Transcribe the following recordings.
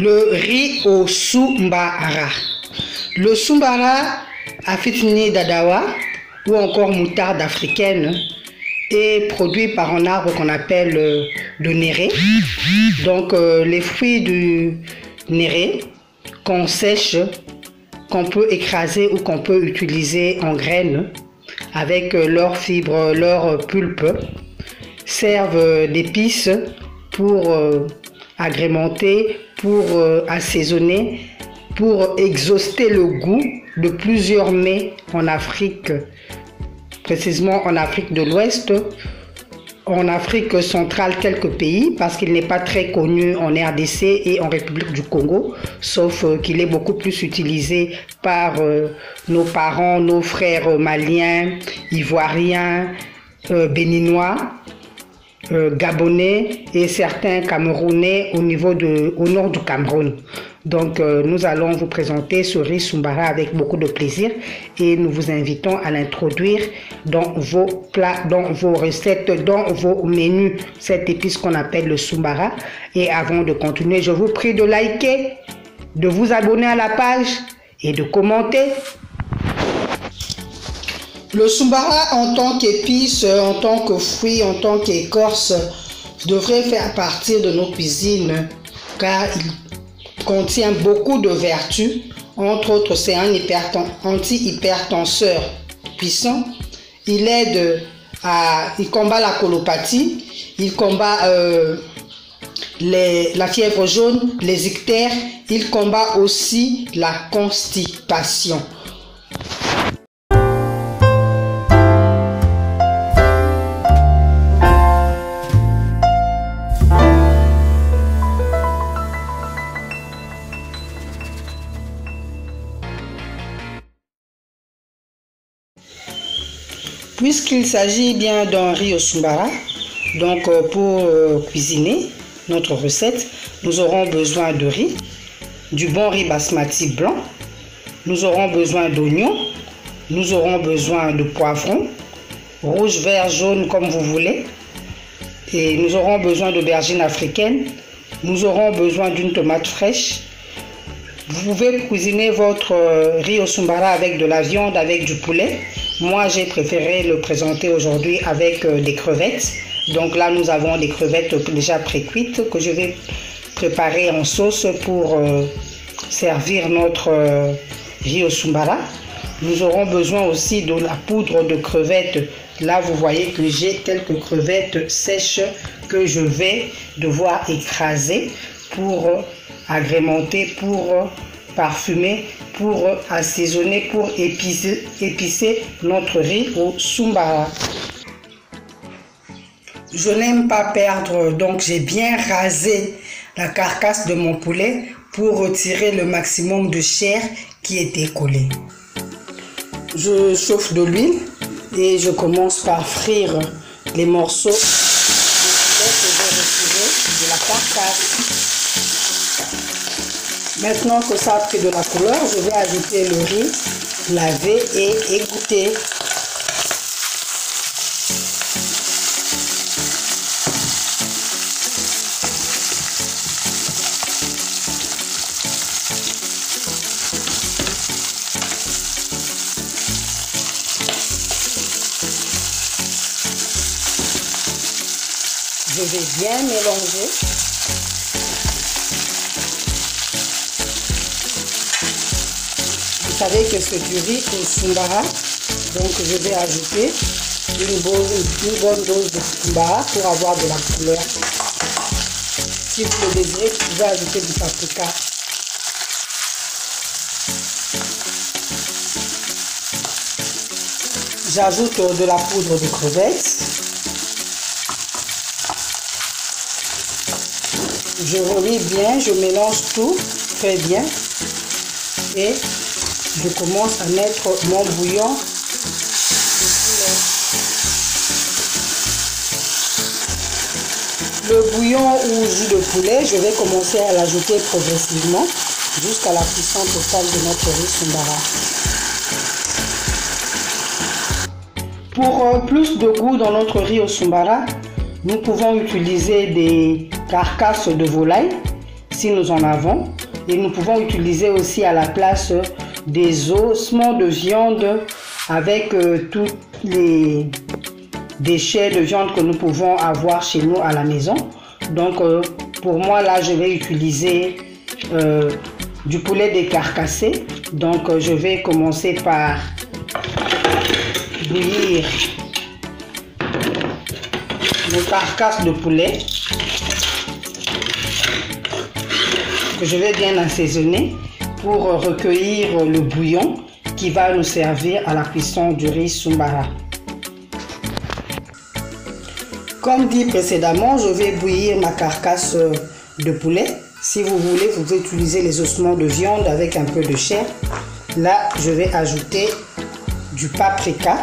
Le riz au Soumbara. Le Soumbara, Afitni d'Adawa ou encore moutarde africaine est produit par un arbre qu'on appelle le néré. Donc les fruits du néré qu'on sèche, qu'on peut écraser ou qu'on peut utiliser en graines avec leurs fibres, leur pulpe, servent d'épices pour agrémenter, pour assaisonner, pour exhauster le goût de plusieurs mets en Afrique, précisément en Afrique de l'Ouest, en Afrique centrale quelques pays, parce qu'il n'est pas très connu en RDC et en République du Congo, sauf qu'il est beaucoup plus utilisé par nos parents, nos frères maliens, ivoiriens, béninois, gabonais et certains camerounais au nord du Cameroun. Donc nous allons vous présenter ce riz Soumbara avec beaucoup de plaisir et nous vous invitons à l'introduire dans vos plats, dans vos recettes, dans vos menus, cette épice qu'on appelle le Soumbara. Et avant de continuer, je vous prie de liker, de vous abonner à la page et de commenter. Le Soumbara en tant qu'épice, en tant que fruit, en tant qu'écorce, devrait faire partie de nos cuisines car il contient beaucoup de vertus. Entre autres, c'est un anti-hypertenseur puissant. Il combat la colopathie, il combat la fièvre jaune, les ictères, il combat aussi la constipation. Puisqu'il s'agit bien d'un riz au Soumbara, donc pour cuisiner notre recette, nous aurons besoin de riz, du bon riz basmati blanc, nous aurons besoin d'oignons, nous aurons besoin de poivrons, rouge, vert, jaune comme vous voulez, et nous aurons besoin d'aubergines africaines, nous aurons besoin d'une tomate fraîche. Vous pouvez cuisiner votre riz au Soumbara avec de la viande, avec du poulet. Moi, j'ai préféré le présenter aujourd'hui avec des crevettes. Donc là, nous avons des crevettes déjà pré-cuites que je vais préparer en sauce pour servir notre riz au Soumbara. Nous aurons besoin aussi de la poudre de crevettes. Là, vous voyez que j'ai quelques crevettes sèches que je vais devoir écraser pour agrémenter, pour parfumer, pour assaisonner, pour épicer notre riz au Soumbara. Je n'aime pas perdre, donc j'ai bien rasé la carcasse de mon poulet pour retirer le maximum de chair qui était collée. Je chauffe de l'huile et je commence par frire les morceaux de poulet que j'ai retirés de la carcasse. Maintenant que ça a pris de la couleur, je vais ajouter le riz lavé et égoutté. Je vais bien mélanger. Vous savez que c'est du riz au Soumbara, donc je vais ajouter une bonne dose de Soumbara pour avoir de la couleur. Si vous le désirez, vous pouvez ajouter du paprika. J'ajoute de la poudre de crevettes. Je relie bien, je mélange tout très bien et je commence à mettre mon bouillon. Le bouillon ou jus de poulet, je vais commencer à l'ajouter progressivement jusqu'à la cuisson totale de notre riz Soumbara. Pour plus de goût dans notre riz au Soumbara, nous pouvons utiliser des carcasses de volaille. si nous en avons. Et nous pouvons utiliser aussi à la place des ossements de viande avec tous les déchets de viande que nous pouvons avoir chez nous à la maison. Donc pour moi là, je vais utiliser du poulet décarcassé. Donc je vais commencer par bouillir nos carcasses de poulet que je vais bien assaisonner pour recueillir le bouillon qui va nous servir à la cuisson du riz Soumbara. Comme dit précédemment, je vais bouillir ma carcasse de poulet. Si vous voulez, vous pouvez utiliser les ossements de viande avec un peu de chair. Là, je vais ajouter du paprika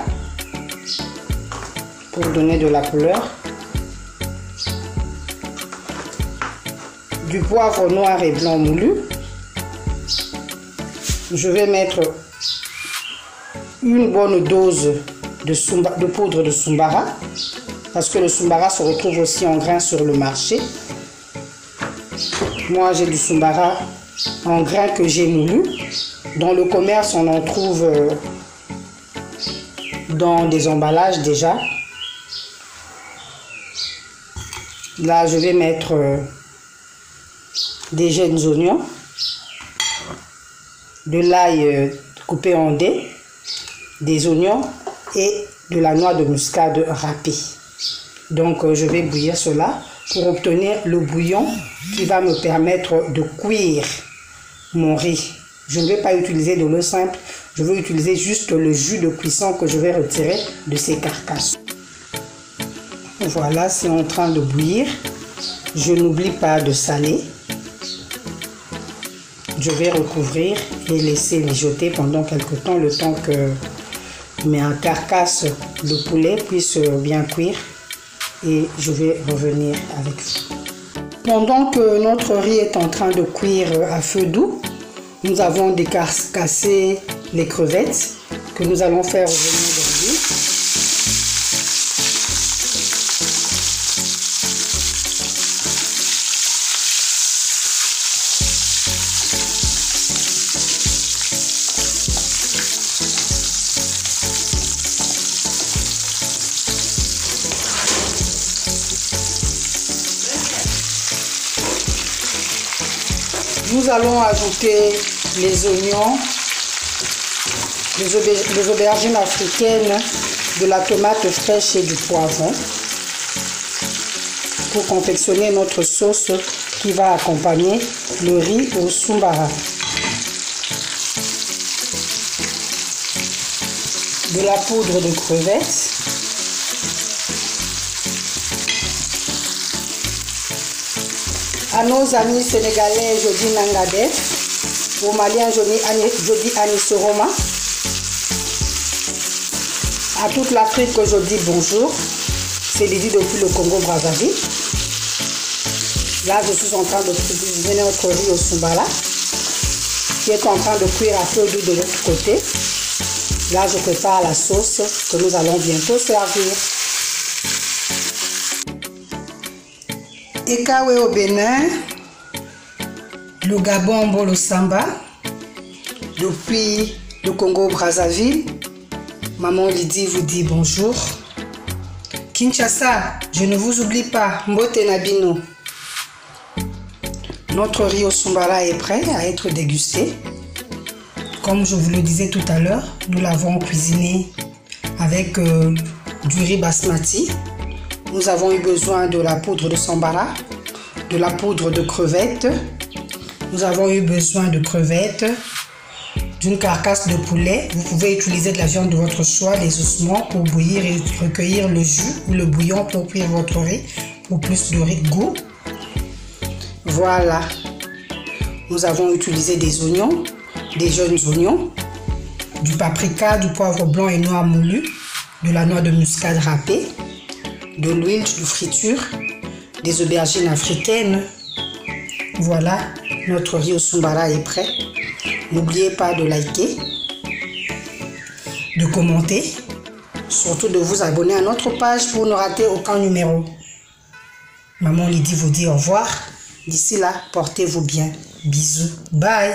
pour donner de la couleur, du poivre noir et blanc moulu. Je vais mettre une bonne dose de poudre de Soumbara, parce que le Soumbara se retrouve aussi en grains sur le marché. Moi, j'ai du Soumbara en grains que j'ai moulu. Dans le commerce, on en trouve dans des emballages déjà. Là, je vais mettre des jeunes oignons, de l'ail coupé en dés, des oignons et de la noix de muscade râpée. Donc, je vais bouillir cela pour obtenir le bouillon qui va me permettre de cuire mon riz. Je ne vais pas utiliser de l'eau simple, je vais utiliser juste le jus de cuisson que je vais retirer de ces carcasses. Voilà, c'est en train de bouillir. Je n'oublie pas de saler. Je vais recouvrir et laisser mijoter pendant quelque temps, le temps que mes carcasses de poulet puissent bien cuire. Et je vais revenir avec vous. Pendant que notre riz est en train de cuire à feu doux, nous avons décarcassé les crevettes que nous allons faire revenir dans l'huile. Nous allons ajouter les oignons, les aubergines africaines, de la tomate fraîche et du poivron pour confectionner notre sauce qui va accompagner le riz au Soumbara. De la poudre de crevettes. À nos amis sénégalais, je dis Nangadef. Aux Maliens, je dis Anisoroma. À toute l'Afrique, je dis bonjour. C'est Lydie depuis le Congo-Brazzaville. Là, je suis en train de cuisiner notre riz au Soumbara, qui est en train de cuire à feu doux de l'autre côté. Là, je prépare la sauce que nous allons bientôt servir. Ekawe au Bénin, le Gabon, le Samba, depuis le Congo-Brazzaville, maman Lydie vous dit bonjour. Kinshasa, je ne vous oublie pas, Mbote Nabino. Notre riz au Soumbara est prêt à être dégusté. Comme je vous le disais tout à l'heure, nous l'avons cuisiné avec du riz basmati. Nous avons eu besoin de la poudre de Soumbara, de la poudre de crevettes. Nous avons eu besoin de crevettes, d'une carcasse de poulet. Vous pouvez utiliser de la viande de votre choix, les ossements pour bouillir et recueillir le jus ou le bouillon pour cuire votre riz pour plus de riz de goût. Voilà. Nous avons utilisé des oignons, des jeunes oignons, du paprika, du poivre blanc et noir moulu, de la noix de muscade râpée, de l'huile de friture, des aubergines africaines. Voilà, notre riz au Soumbara est prêt. N'oubliez pas de liker, de commenter, surtout de vous abonner à notre page pour ne rater aucun numéro. Maman Lydie vous dit au revoir D'ici là, portez-vous bien. Bisous. Bye.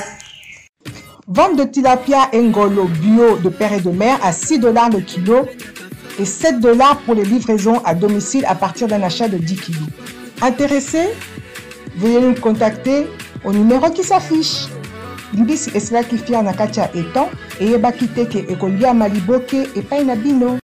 Vente de tilapia ngolo bio de père et de mère à 6 $ le kilo et 7 $ pour les livraisons à domicile à partir d'un achat de 10 kg. Intéressé? Veuillez nous contacter au numéro qui s'affiche. Libisi esla ki fia na katia etan et yeba kiteke ekolia maliboke et painabino.